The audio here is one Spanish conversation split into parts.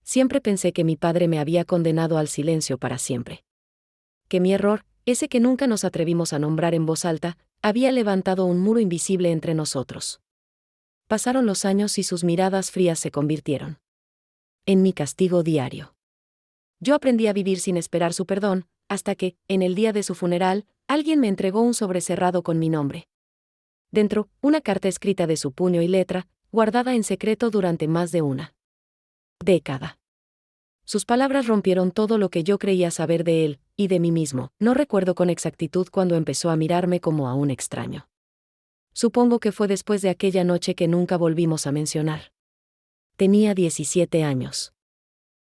siempre pensé que mi padre me había condenado al silencio para siempre. Que mi error, ese que nunca nos atrevimos a nombrar en voz alta, había levantado un muro invisible entre nosotros. Pasaron los años y sus miradas frías se convirtieron en mi castigo diario. Yo aprendí a vivir sin esperar su perdón, hasta que, en el día de su funeral, alguien me entregó un sobre cerrado con mi nombre. Dentro, una carta escrita de su puño y letra, guardada en secreto durante más de una década. Sus palabras rompieron todo lo que yo creía saber de él, y de mí mismo. No recuerdo con exactitud cuándo empezó a mirarme como a un extraño. Supongo que fue después de aquella noche que nunca volvimos a mencionar. Tenía 17 años.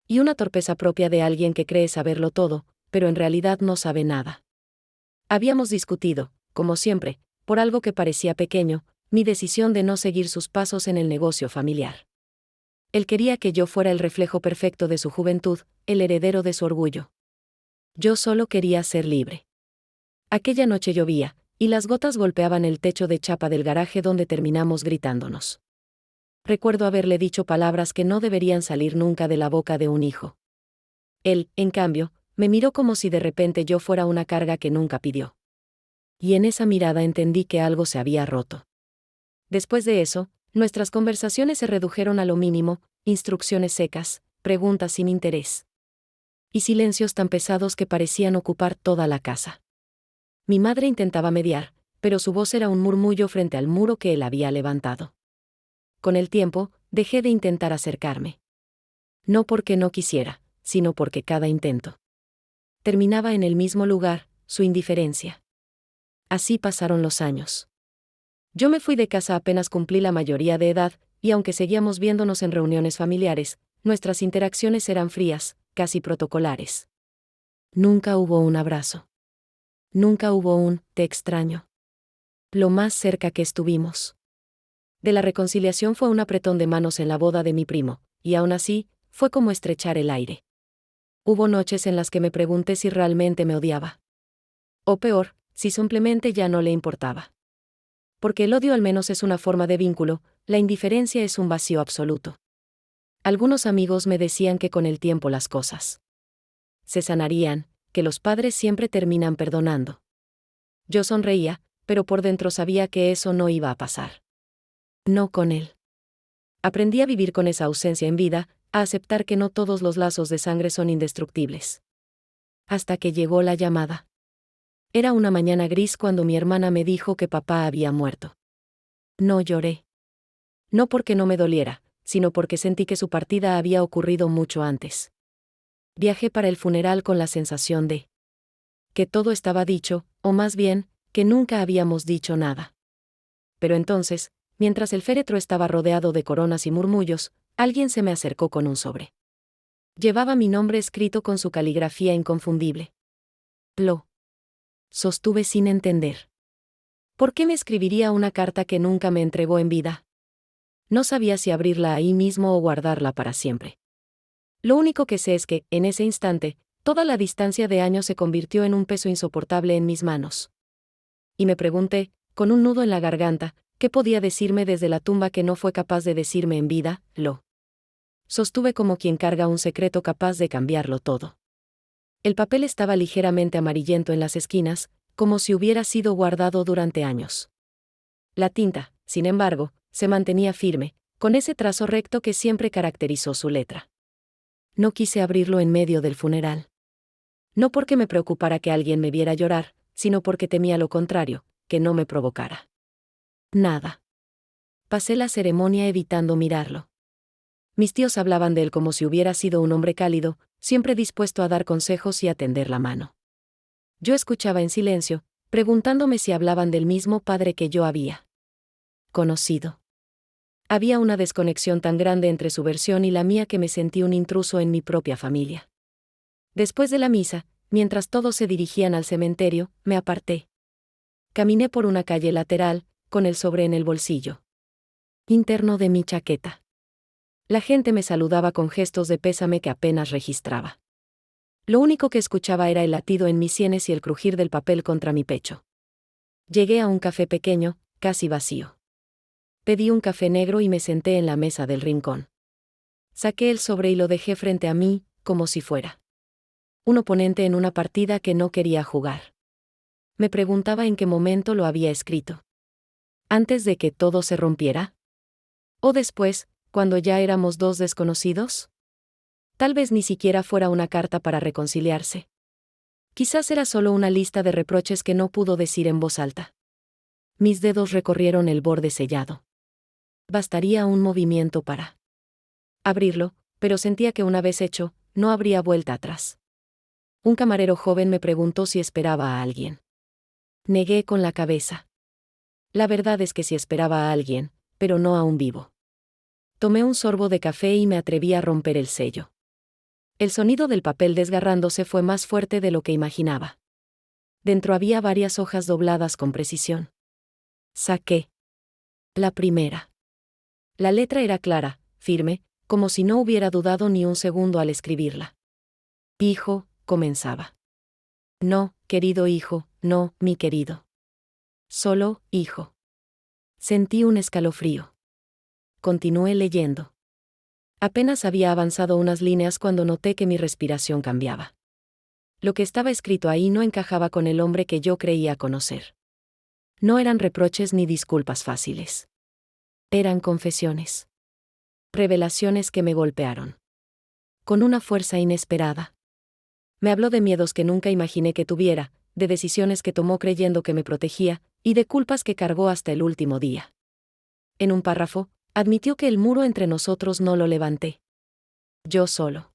Y una torpeza propia de alguien que cree saberlo todo, pero en realidad no sabe nada. Habíamos discutido, como siempre, por algo que parecía pequeño, mi decisión de no seguir sus pasos en el negocio familiar. Él quería que yo fuera el reflejo perfecto de su juventud, el heredero de su orgullo. Yo solo quería ser libre. Aquella noche llovía, y las gotas golpeaban el techo de chapa del garaje donde terminamos gritándonos. Recuerdo haberle dicho palabras que no deberían salir nunca de la boca de un hijo. Él, en cambio, me miró como si de repente yo fuera una carga que nunca pidió. Y en esa mirada entendí que algo se había roto. Después de eso, nuestras conversaciones se redujeron a lo mínimo, instrucciones secas, preguntas sin interés. Y silencios tan pesados que parecían ocupar toda la casa. Mi madre intentaba mediar, pero su voz era un murmullo frente al muro que él había levantado. Con el tiempo, dejé de intentar acercarme. No porque no quisiera, sino porque cada intento terminaba en el mismo lugar, su indiferencia. Así pasaron los años. Yo me fui de casa apenas cumplí la mayoría de edad, y aunque seguíamos viéndonos en reuniones familiares, nuestras interacciones eran frías, casi protocolares. Nunca hubo un abrazo. Nunca hubo un «te extraño». Lo más cerca que estuvimos de la reconciliación fue un apretón de manos en la boda de mi primo, y aún así, fue como estrechar el aire. Hubo noches en las que me pregunté si realmente me odiaba. O peor, si simplemente ya no le importaba. Porque el odio al menos es una forma de vínculo, la indiferencia es un vacío absoluto. Algunos amigos me decían que con el tiempo las cosas se sanarían, que los padres siempre terminan perdonando. Yo sonreía, pero por dentro sabía que eso no iba a pasar. No con él. Aprendí a vivir con esa ausencia en vida, a aceptar que no todos los lazos de sangre son indestructibles. Hasta que llegó la llamada. Era una mañana gris cuando mi hermana me dijo que papá había muerto. No lloré. No porque no me doliera, sino porque sentí que su partida había ocurrido mucho antes. Viajé para el funeral con la sensación de que todo estaba dicho, o más bien, que nunca habíamos dicho nada. Pero entonces, mientras el féretro estaba rodeado de coronas y murmullos, alguien se me acercó con un sobre. Llevaba mi nombre escrito con su caligrafía inconfundible. Lo sostuve sin entender. ¿Por qué me escribiría una carta que nunca me entregó en vida? No sabía si abrirla ahí mismo o guardarla para siempre. Lo único que sé es que, en ese instante, toda la distancia de años se convirtió en un peso insoportable en mis manos. Y me pregunté, con un nudo en la garganta, ¿qué podía decirme desde la tumba que no fue capaz de decirme en vida? Lo sostuve como quien carga un secreto capaz de cambiarlo todo. El papel estaba ligeramente amarillento en las esquinas, como si hubiera sido guardado durante años. La tinta, sin embargo, se mantenía firme, con ese trazo recto que siempre caracterizó su letra. No quise abrirlo en medio del funeral. No porque me preocupara que alguien me viera llorar, sino porque temía lo contrario, que no me provocara nada. Pasé la ceremonia evitando mirarlo. Mis tíos hablaban de él como si hubiera sido un hombre cálido, siempre dispuesto a dar consejos y a tender la mano. Yo escuchaba en silencio, preguntándome si hablaban del mismo padre que yo había conocido. Había una desconexión tan grande entre su versión y la mía que me sentí un intruso en mi propia familia. Después de la misa, mientras todos se dirigían al cementerio, me aparté. Caminé por una calle lateral, con el sobre en el bolsillo interno de mi chaqueta. La gente me saludaba con gestos de pésame que apenas registraba. Lo único que escuchaba era el latido en mis sienes y el crujir del papel contra mi pecho. Llegué a un café pequeño, casi vacío. Pedí un café negro y me senté en la mesa del rincón. Saqué el sobre y lo dejé frente a mí, como si fuera un oponente en una partida que no quería jugar. Me preguntaba en qué momento lo había escrito. ¿Antes de que todo se rompiera? ¿O después, cuando ya éramos dos desconocidos? Tal vez ni siquiera fuera una carta para reconciliarse. Quizás era solo una lista de reproches que no pudo decir en voz alta. Mis dedos recorrieron el borde sellado. Bastaría un movimiento para abrirlo, pero sentía que una vez hecho, no habría vuelta atrás. Un camarero joven me preguntó si esperaba a alguien. Negué con la cabeza. La verdad es que sí esperaba a alguien, pero no a un vivo. Tomé un sorbo de café y me atreví a romper el sello. El sonido del papel desgarrándose fue más fuerte de lo que imaginaba. Dentro había varias hojas dobladas con precisión. Saqué la primera. La letra era clara, firme, como si no hubiera dudado ni un segundo al escribirla. Hijo, comenzaba. No, querido hijo, no, mi querido. Solo, hijo. Sentí un escalofrío. Continué leyendo. Apenas había avanzado unas líneas cuando noté que mi respiración cambiaba. Lo que estaba escrito ahí no encajaba con el hombre que yo creía conocer. No eran reproches ni disculpas fáciles. Eran confesiones. Revelaciones que me golpearon. Con una fuerza inesperada. Me habló de miedos que nunca imaginé que tuviera, de decisiones que tomó creyendo que me protegía, y de culpas que cargó hasta el último día. En un párrafo, admitió que el muro entre nosotros no lo levanté. Yo solo.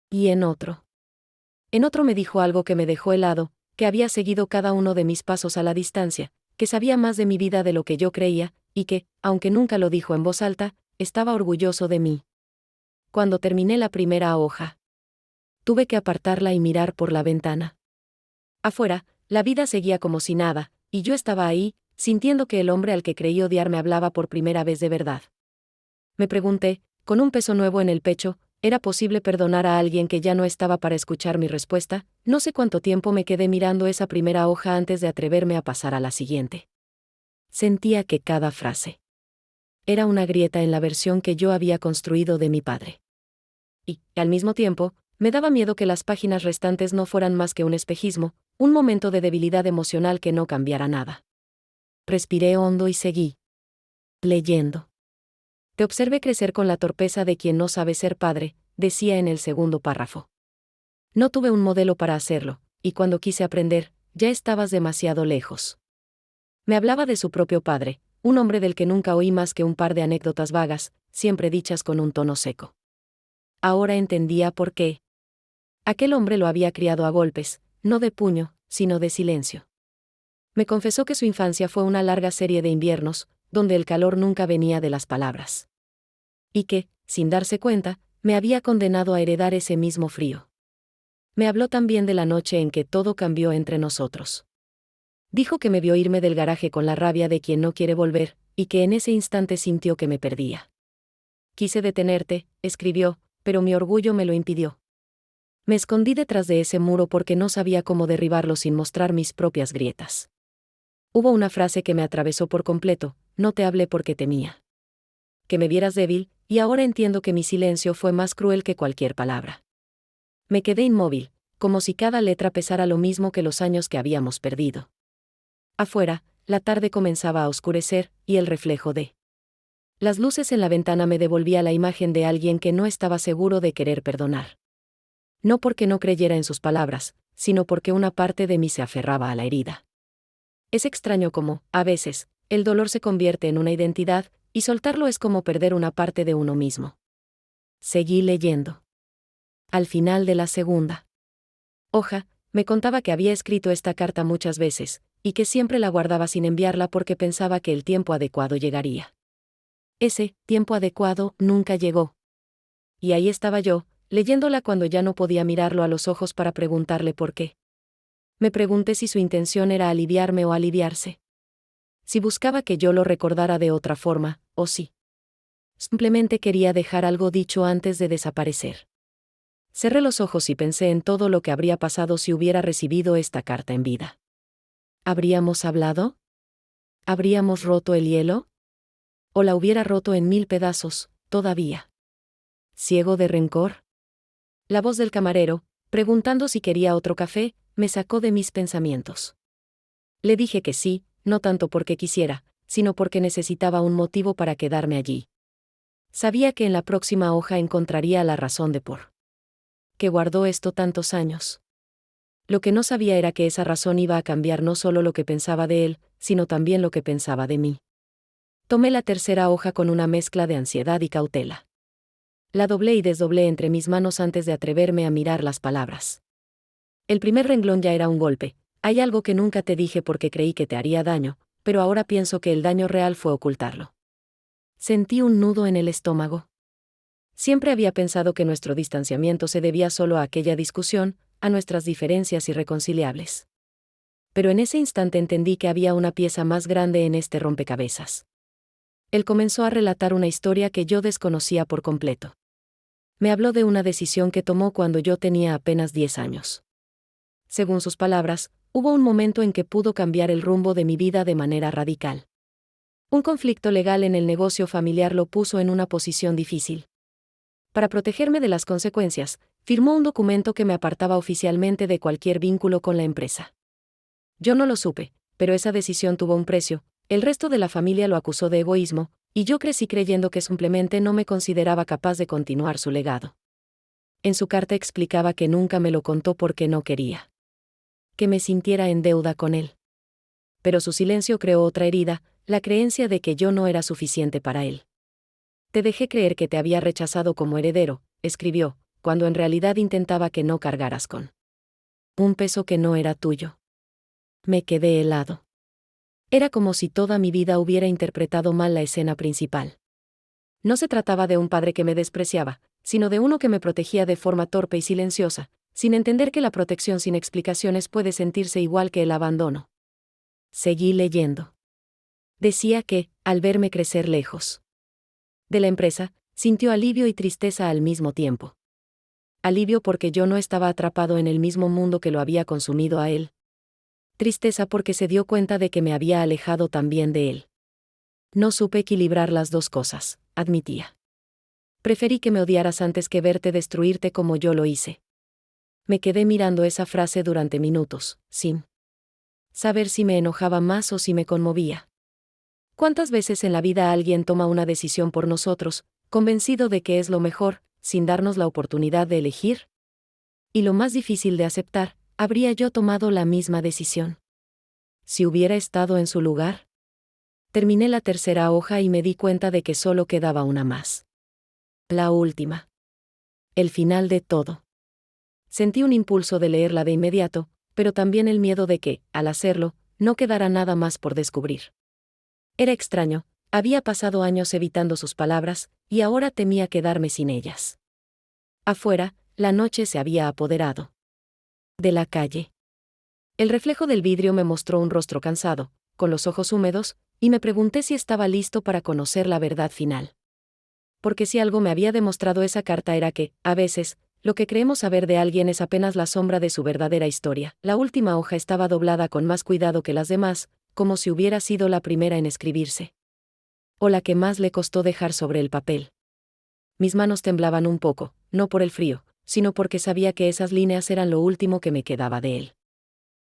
Y en otro. En otro me dijo algo que me dejó helado, que había seguido cada uno de mis pasos a la distancia, que sabía más de mi vida de lo que yo creía, y que, aunque nunca lo dijo en voz alta, estaba orgulloso de mí. Cuando terminé la primera hoja, tuve que apartarla y mirar por la ventana. Afuera, la vida seguía como si nada, y yo estaba ahí, sintiendo que el hombre al que creí odiar me hablaba por primera vez de verdad. Me pregunté, con un peso nuevo en el pecho, ¿era posible perdonar a alguien que ya no estaba para escuchar mi respuesta? No sé cuánto tiempo me quedé mirando esa primera hoja antes de atreverme a pasar a la siguiente. Sentía que cada frase era una grieta en la versión que yo había construido de mi padre. Y, al mismo tiempo, me daba miedo que las páginas restantes no fueran más que un espejismo, un momento de debilidad emocional que no cambiara nada. Respiré hondo y seguí leyendo. Te observé crecer con la torpeza de quien no sabe ser padre, decía en el segundo párrafo. No tuve un modelo para hacerlo, y cuando quise aprender, ya estabas demasiado lejos. Me hablaba de su propio padre, un hombre del que nunca oí más que un par de anécdotas vagas, siempre dichas con un tono seco. Ahora entendía por qué. Aquel hombre lo había criado a golpes, no de puño, sino de silencio. Me confesó que su infancia fue una larga serie de inviernos, donde el calor nunca venía de las palabras. Y que, sin darse cuenta, me había condenado a heredar ese mismo frío. Me habló también de la noche en que todo cambió entre nosotros. Dijo que me vio irme del garaje con la rabia de quien no quiere volver, y que en ese instante sintió que me perdía. Quise detenerte, escribió, pero mi orgullo me lo impidió. Me escondí detrás de ese muro porque no sabía cómo derribarlo sin mostrar mis propias grietas. Hubo una frase que me atravesó por completo: no te hablé porque temía que me vieras débil, y ahora entiendo que mi silencio fue más cruel que cualquier palabra. Me quedé inmóvil, como si cada letra pesara lo mismo que los años que habíamos perdido. Afuera, la tarde comenzaba a oscurecer, y el reflejo de las luces en la ventana me devolvía la imagen de alguien que no estaba seguro de querer perdonar. No porque no creyera en sus palabras, sino porque una parte de mí se aferraba a la herida. Es extraño cómo, a veces, el dolor se convierte en una identidad, y soltarlo es como perder una parte de uno mismo. Seguí leyendo. Al final de la segunda hoja, me contaba que había escrito esta carta muchas veces, y que siempre la guardaba sin enviarla porque pensaba que el tiempo adecuado llegaría. Ese tiempo adecuado nunca llegó. Y ahí estaba yo, leyéndola cuando ya no podía mirarlo a los ojos para preguntarle por qué. Me pregunté si su intención era aliviarme o aliviarse. Si buscaba que yo lo recordara de otra forma, o si simplemente quería dejar algo dicho antes de desaparecer. Cerré los ojos y pensé en todo lo que habría pasado si hubiera recibido esta carta en vida. ¿Habríamos hablado? ¿Habríamos roto el hielo? ¿O la hubiera roto en 1000 pedazos, todavía? ¿Ciego de rencor? La voz del camarero, preguntando si quería otro café, me sacó de mis pensamientos. Le dije que sí, no tanto porque quisiera, sino porque necesitaba un motivo para quedarme allí. Sabía que en la próxima hoja encontraría la razón de por qué guardó esto tantos años. Lo que no sabía era que esa razón iba a cambiar no solo lo que pensaba de él, sino también lo que pensaba de mí. Tomé la tercera hoja con una mezcla de ansiedad y cautela. La doblé y desdoblé entre mis manos antes de atreverme a mirar las palabras. El primer renglón ya era un golpe. Hay algo que nunca te dije porque creí que te haría daño, pero ahora pienso que el daño real fue ocultarlo. Sentí un nudo en el estómago. Siempre había pensado que nuestro distanciamiento se debía solo a aquella discusión, a nuestras diferencias irreconciliables. Pero en ese instante entendí que había una pieza más grande en este rompecabezas. Él comenzó a relatar una historia que yo desconocía por completo. Me habló de una decisión que tomó cuando yo tenía apenas 10 años. Según sus palabras, hubo un momento en que pudo cambiar el rumbo de mi vida de manera radical. Un conflicto legal en el negocio familiar lo puso en una posición difícil. Para protegerme de las consecuencias, firmó un documento que me apartaba oficialmente de cualquier vínculo con la empresa. Yo no lo supe, pero esa decisión tuvo un precio. El resto de la familia lo acusó de egoísmo, y yo crecí creyendo que simplemente no me consideraba capaz de continuar su legado. En su carta explicaba que nunca me lo contó porque no quería que me sintiera en deuda con él. Pero su silencio creó otra herida, la creencia de que yo no era suficiente para él. Te dejé creer que te había rechazado como heredero, escribió, cuando en realidad intentaba que no cargaras con un peso que no era tuyo. Me quedé helado. Era como si toda mi vida hubiera interpretado mal la escena principal. No se trataba de un padre que me despreciaba, sino de uno que me protegía de forma torpe y silenciosa, sin entender que la protección sin explicaciones puede sentirse igual que el abandono. Seguí leyendo. Decía que, al verme crecer lejos de la empresa, sintió alivio y tristeza al mismo tiempo. Alivio porque yo no estaba atrapado en el mismo mundo que lo había consumido a él. Tristeza porque se dio cuenta de que me había alejado también de él. No supe equilibrar las dos cosas, admitía. Preferí que me odiaras antes que verte destruirte como yo lo hice. Me quedé mirando esa frase durante minutos, sin saber si me enojaba más o si me conmovía. ¿Cuántas veces en la vida alguien toma una decisión por nosotros, convencido de que es lo mejor, sin darnos la oportunidad de elegir? Y lo más difícil de aceptar, ¿habría yo tomado la misma decisión si hubiera estado en su lugar? Terminé la tercera hoja y me di cuenta de que solo quedaba una más. La última. El final de todo. Sentí un impulso de leerla de inmediato, pero también el miedo de que, al hacerlo, no quedara nada más por descubrir. Era extraño, había pasado años evitando sus palabras, y ahora temía quedarme sin ellas. Afuera, la noche se había apoderado de la calle. El reflejo del vidrio me mostró un rostro cansado, con los ojos húmedos, y me pregunté si estaba listo para conocer la verdad final. Porque si algo me había demostrado esa carta era que, a veces, lo que creemos saber de alguien es apenas la sombra de su verdadera historia. La última hoja estaba doblada con más cuidado que las demás, como si hubiera sido la primera en escribirse. O la que más le costó dejar sobre el papel. Mis manos temblaban un poco, no por el frío, sino porque sabía que esas líneas eran lo último que me quedaba de él.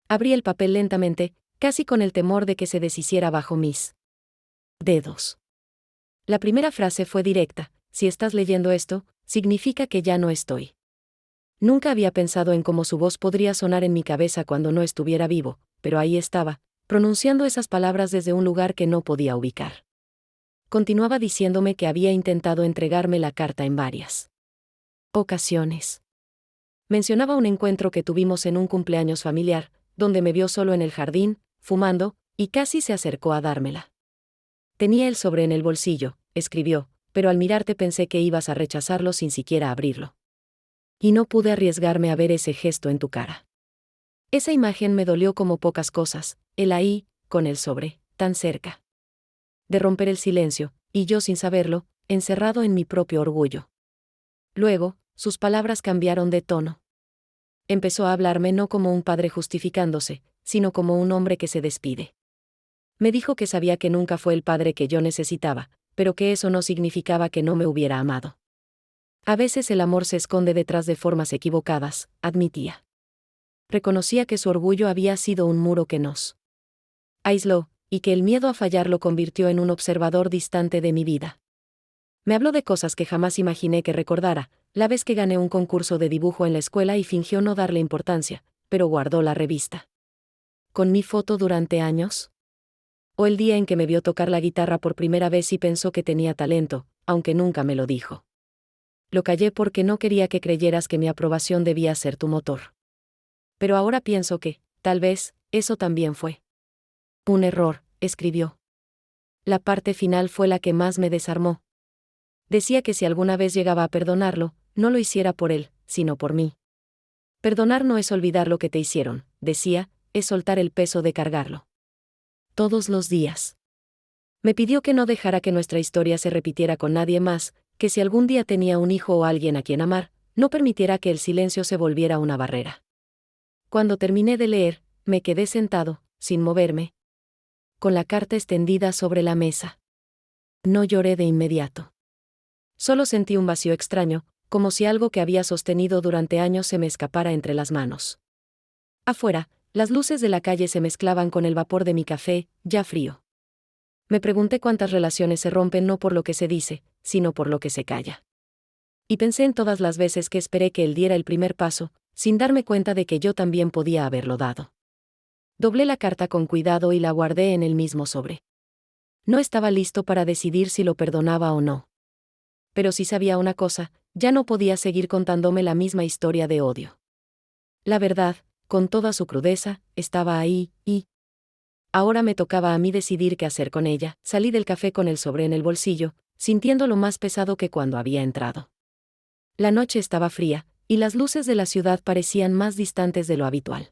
Abrí el papel lentamente, casi con el temor de que se deshiciera bajo mis dedos. La primera frase fue directa: si estás leyendo esto, significa que ya no estoy. Nunca había pensado en cómo su voz podría sonar en mi cabeza cuando no estuviera vivo, pero ahí estaba, pronunciando esas palabras desde un lugar que no podía ubicar. Continuaba diciéndome que había intentado entregarme la carta en varias ocasiones. Mencionaba un encuentro que tuvimos en un cumpleaños familiar, donde me vio solo en el jardín, fumando, y casi se acercó a dármela. Tenía el sobre en el bolsillo, escribió, pero al mirarte pensé que ibas a rechazarlo sin siquiera abrirlo. Y no pude arriesgarme a ver ese gesto en tu cara. Esa imagen me dolió como pocas cosas, él ahí, con el sobre, tan cerca de romper el silencio, y yo sin saberlo, encerrado en mi propio orgullo. Luego, sus palabras cambiaron de tono. Empezó a hablarme no como un padre justificándose, sino como un hombre que se despide. Me dijo que sabía que nunca fue el padre que yo necesitaba, pero que eso no significaba que no me hubiera amado. A veces el amor se esconde detrás de formas equivocadas, admitía. Reconocía que su orgullo había sido un muro que nos aisló, y que el miedo a fallar lo convirtió en un observador distante de mi vida. Me habló de cosas que jamás imaginé que recordara, la vez que gané un concurso de dibujo en la escuela y fingió no darle importancia, pero guardó la revista. ¿Con mi foto durante años? O el día en que me vio tocar la guitarra por primera vez y pensó que tenía talento, aunque nunca me lo dijo. Lo callé porque no quería que creyeras que mi aprobación debía ser tu motor. Pero ahora pienso que, tal vez, eso también fue un error, escribió. La parte final fue la que más me desarmó. Decía que si alguna vez llegaba a perdonarlo, no lo hiciera por él, sino por mí. Perdonar no es olvidar lo que te hicieron, decía, es soltar el peso de cargarlo. Todos los días. Me pidió que no dejara que nuestra historia se repitiera con nadie más, que si algún día tenía un hijo o alguien a quien amar, no permitiera que el silencio se volviera una barrera. Cuando terminé de leer, me quedé sentado, sin moverme, con la carta extendida sobre la mesa. No lloré de inmediato. Solo sentí un vacío extraño, como si algo que había sostenido durante años se me escapara entre las manos. Afuera, las luces de la calle se mezclaban con el vapor de mi café, ya frío. Me pregunté cuántas relaciones se rompen no por lo que se dice, sino por lo que se calla. Y pensé en todas las veces que esperé que él diera el primer paso, sin darme cuenta de que yo también podía haberlo dado. Doblé la carta con cuidado y la guardé en el mismo sobre. No estaba listo para decidir si lo perdonaba o no. Pero sí sabía una cosa, ya no podía seguir contándome la misma historia de odio. La verdad, con toda su crudeza, estaba ahí, y ahora me tocaba a mí decidir qué hacer con ella. Salí del café con el sobre en el bolsillo, sintiéndolo más pesado que cuando había entrado. La noche estaba fría, y las luces de la ciudad parecían más distantes de lo habitual.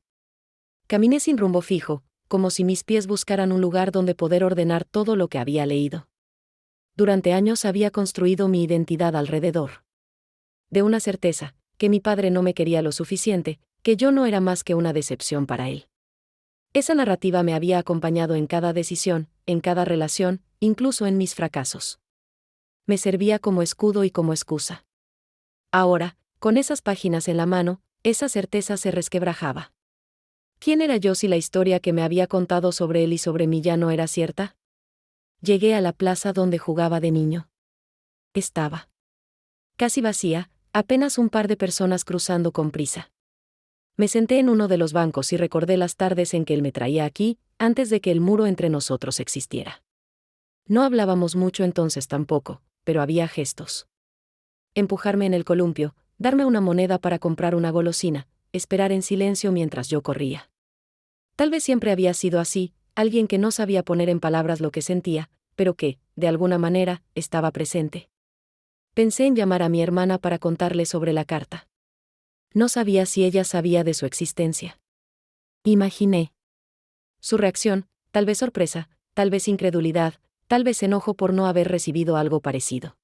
Caminé sin rumbo fijo, como si mis pies buscaran un lugar donde poder ordenar todo lo que había leído. Durante años había construido mi identidad alrededor de una certeza, que mi padre no me quería lo suficiente, que yo no era más que una decepción para él. Esa narrativa me había acompañado en cada decisión, en cada relación, incluso en mis fracasos. Me servía como escudo y como excusa. Ahora, con esas páginas en la mano, esa certeza se resquebrajaba. ¿Quién era yo si la historia que me había contado sobre él y sobre mí ya no era cierta? Llegué a la plaza donde jugaba de niño. Estaba casi vacía, apenas un par de personas cruzando con prisa. Me senté en uno de los bancos y recordé las tardes en que él me traía aquí, antes de que el muro entre nosotros existiera. No hablábamos mucho entonces tampoco, pero había gestos. Empujarme en el columpio, darme una moneda para comprar una golosina, esperar en silencio mientras yo corría. Tal vez siempre había sido así, alguien que no sabía poner en palabras lo que sentía, pero que, de alguna manera, estaba presente. Pensé en llamar a mi hermana para contarle sobre la carta. No sabía si ella sabía de su existencia. Imaginé su reacción, tal vez sorpresa, tal vez incredulidad, tal vez enojo por no haber recibido algo parecido.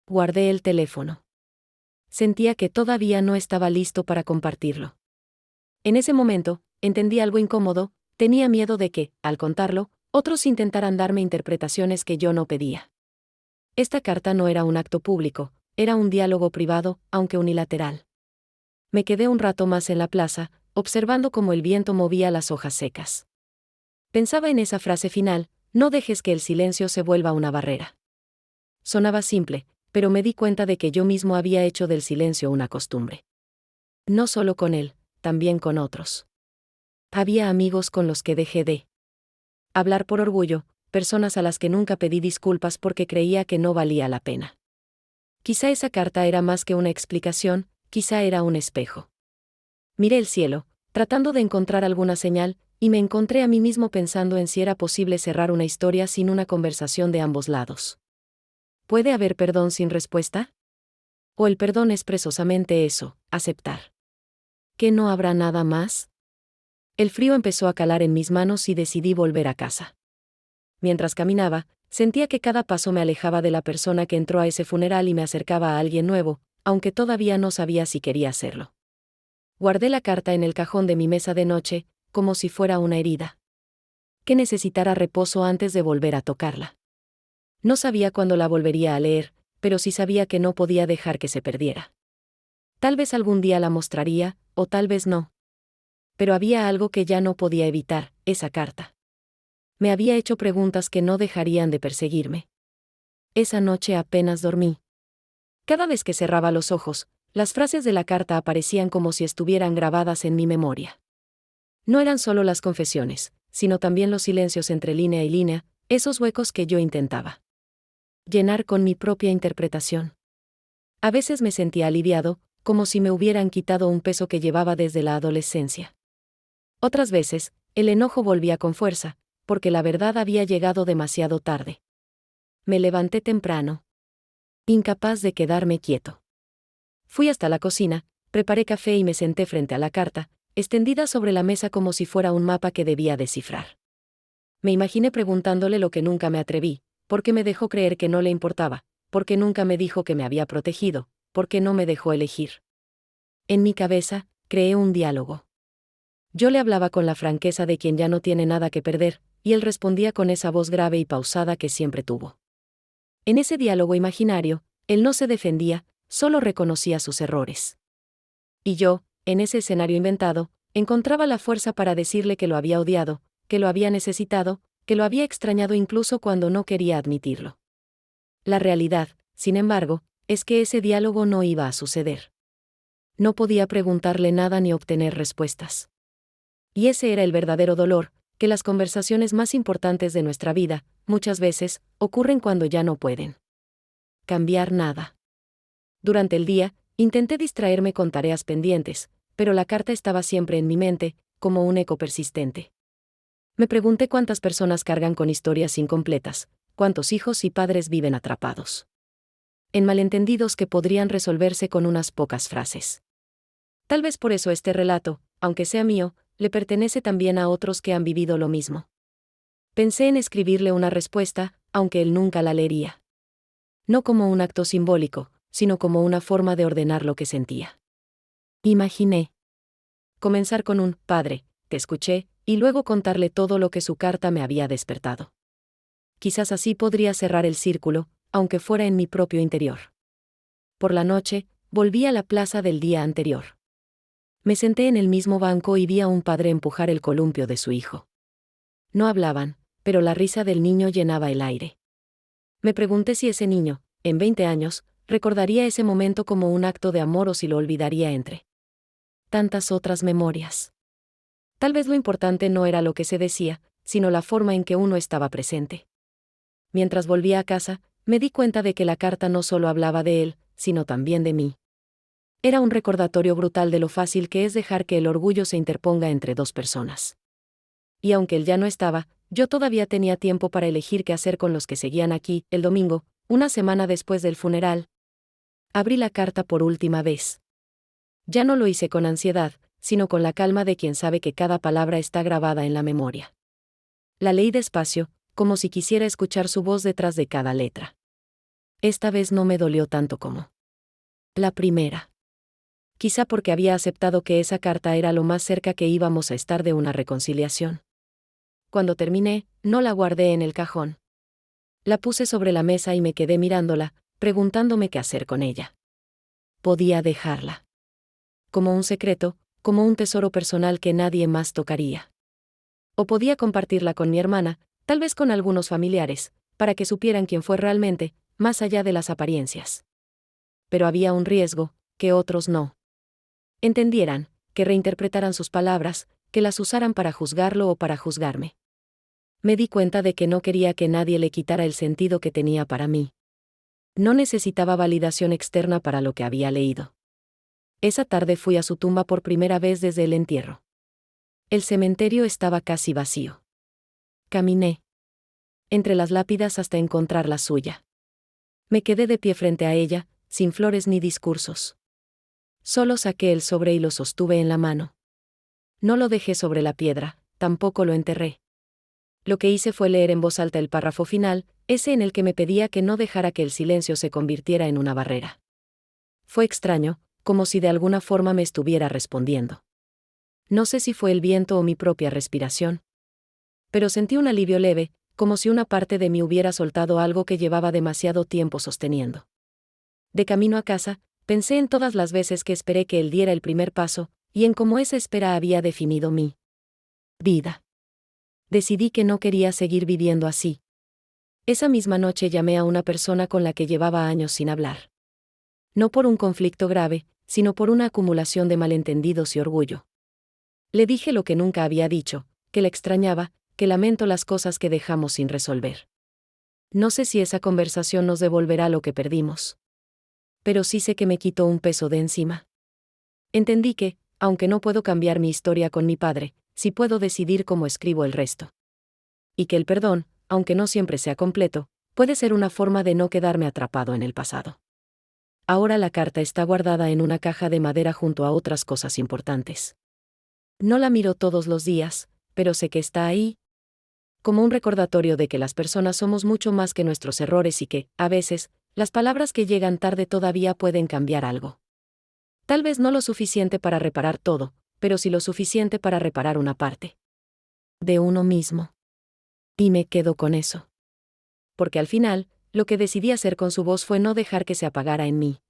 Guardé el teléfono. Sentía que todavía no estaba listo para compartirlo. En ese momento, entendí algo incómodo, tenía miedo de que, al contarlo, otros intentaran darme interpretaciones que yo no pedía. Esta carta no era un acto público, era un diálogo privado, aunque unilateral. Me quedé un rato más en la plaza, observando cómo el viento movía las hojas secas. Pensaba en esa frase final, no dejes que el silencio se vuelva una barrera. Sonaba simple, pero me di cuenta de que yo mismo había hecho del silencio una costumbre. No solo con él, también con otros. Había amigos con los que dejé de hablar por orgullo, personas a las que nunca pedí disculpas porque creía que no valía la pena. Quizá esa carta era más que una explicación, quizá era un espejo. Miré el cielo, tratando de encontrar alguna señal, y me encontré a mí mismo pensando en si era posible cerrar una historia sin una conversación de ambos lados. ¿Puede haber perdón sin respuesta? ¿O el perdón es precisamente eso, aceptar que no habrá nada más? El frío empezó a calar en mis manos y decidí volver a casa. Mientras caminaba, sentía que cada paso me alejaba de la persona que entró a ese funeral y me acercaba a alguien nuevo, aunque todavía no sabía si quería hacerlo. Guardé la carta en el cajón de mi mesa de noche, como si fuera una herida que necesitara reposo antes de volver a tocarla. No sabía cuándo la volvería a leer, pero sí sabía que no podía dejar que se perdiera. Tal vez algún día la mostraría, o tal vez no. Pero había algo que ya no podía evitar, esa carta. Me había hecho preguntas que no dejarían de perseguirme. Esa noche apenas dormí. Cada vez que cerraba los ojos, las frases de la carta aparecían como si estuvieran grabadas en mi memoria. No eran solo las confesiones, sino también los silencios entre línea y línea, esos huecos que yo intentaba llenar con mi propia interpretación. A veces me sentía aliviado, como si me hubieran quitado un peso que llevaba desde la adolescencia. Otras veces, el enojo volvía con fuerza, porque la verdad había llegado demasiado tarde. Me levanté temprano, incapaz de quedarme quieto. Fui hasta la cocina, preparé café y me senté frente a la carta, extendida sobre la mesa como si fuera un mapa que debía descifrar. Me imaginé preguntándole lo que nunca me atreví: ¿por qué me dejó creer que no le importaba? ¿Por qué nunca me dijo que me había protegido? ¿Por qué no me dejó elegir? En mi cabeza, creé un diálogo. Yo le hablaba con la franqueza de quien ya no tiene nada que perder, y él respondía con esa voz grave y pausada que siempre tuvo. En ese diálogo imaginario, él no se defendía, solo reconocía sus errores. Y yo, en ese escenario inventado, encontraba la fuerza para decirle que lo había odiado, que lo había necesitado, que lo había extrañado incluso cuando no quería admitirlo. La realidad, sin embargo, es que ese diálogo no iba a suceder. No podía preguntarle nada ni obtener respuestas. Y ese era el verdadero dolor, que las conversaciones más importantes de nuestra vida, muchas veces, ocurren cuando ya no pueden cambiar nada. Durante el día, intenté distraerme con tareas pendientes, pero la carta estaba siempre en mi mente, como un eco persistente. Me pregunté cuántas personas cargan con historias incompletas, cuántos hijos y padres viven atrapados en malentendidos que podrían resolverse con unas pocas frases. Tal vez por eso este relato, aunque sea mío, le pertenece también a otros que han vivido lo mismo. Pensé en escribirle una respuesta, aunque él nunca la leería. No como un acto simbólico, sino como una forma de ordenar lo que sentía. Imaginé comenzar con un «Padre, te escuché», y luego contarle todo lo que su carta me había despertado. Quizás así podría cerrar el círculo, aunque fuera en mi propio interior. Por la noche, volví a la plaza del día anterior. Me senté en el mismo banco y vi a un padre empujar el columpio de su hijo. No hablaban, pero la risa del niño llenaba el aire. Me pregunté si ese niño, en 20 años, recordaría ese momento como un acto de amor o si lo olvidaría entre tantas otras memorias. Tal vez lo importante no era lo que se decía, sino la forma en que uno estaba presente. Mientras volvía a casa, me di cuenta de que la carta no solo hablaba de él, sino también de mí. Era un recordatorio brutal de lo fácil que es dejar que el orgullo se interponga entre dos personas. Y aunque él ya no estaba, yo todavía tenía tiempo para elegir qué hacer con los que seguían aquí. El domingo, una semana después del funeral, abrí la carta por última vez. Ya no lo hice con ansiedad, sino con la calma de quien sabe que cada palabra está grabada en la memoria. La leí despacio, como si quisiera escuchar su voz detrás de cada letra. Esta vez no me dolió tanto como la primera. Quizá porque había aceptado que esa carta era lo más cerca que íbamos a estar de una reconciliación. Cuando terminé, no la guardé en el cajón. La puse sobre la mesa y me quedé mirándola, preguntándome qué hacer con ella. Podía dejarla como un secreto, como un tesoro personal que nadie más tocaría. O podía compartirla con mi hermana, tal vez con algunos familiares, para que supieran quién fue realmente, más allá de las apariencias. Pero había un riesgo, que otros no entendieran, que reinterpretaran sus palabras, que las usaran para juzgarlo o para juzgarme. Me di cuenta de que no quería que nadie le quitara el sentido que tenía para mí. No necesitaba validación externa para lo que había leído. Esa tarde fui a su tumba por primera vez desde el entierro. El cementerio estaba casi vacío. Caminé entre las lápidas hasta encontrar la suya. Me quedé de pie frente a ella, sin flores ni discursos. Solo saqué el sobre y lo sostuve en la mano. No lo dejé sobre la piedra, tampoco lo enterré. Lo que hice fue leer en voz alta el párrafo final, ese en el que me pedía que no dejara que el silencio se convirtiera en una barrera. Fue extraño, como si de alguna forma me estuviera respondiendo. No sé si fue el viento o mi propia respiración, pero sentí un alivio leve, como si una parte de mí hubiera soltado algo que llevaba demasiado tiempo sosteniendo. De camino a casa, pensé en todas las veces que esperé que él diera el primer paso, y en cómo esa espera había definido mi vida. Decidí que no quería seguir viviendo así. Esa misma noche llamé a una persona con la que llevaba años sin hablar. No por un conflicto grave, sino por una acumulación de malentendidos y orgullo. Le dije lo que nunca había dicho, que la extrañaba, que lamento las cosas que dejamos sin resolver. No sé si esa conversación nos devolverá lo que perdimos. Pero sí sé que me quitó un peso de encima. Entendí que, aunque no puedo cambiar mi historia con mi padre, sí puedo decidir cómo escribo el resto. Y que el perdón, aunque no siempre sea completo, puede ser una forma de no quedarme atrapado en el pasado. Ahora la carta está guardada en una caja de madera junto a otras cosas importantes. No la miro todos los días, pero sé que está ahí, como un recordatorio de que las personas somos mucho más que nuestros errores y que, a veces, las palabras que llegan tarde todavía pueden cambiar algo. Tal vez no lo suficiente para reparar todo, pero sí lo suficiente para reparar una parte de uno mismo. Y me quedo con eso. Porque al final, lo que decidí hacer con su voz fue no dejar que se apagara en mí.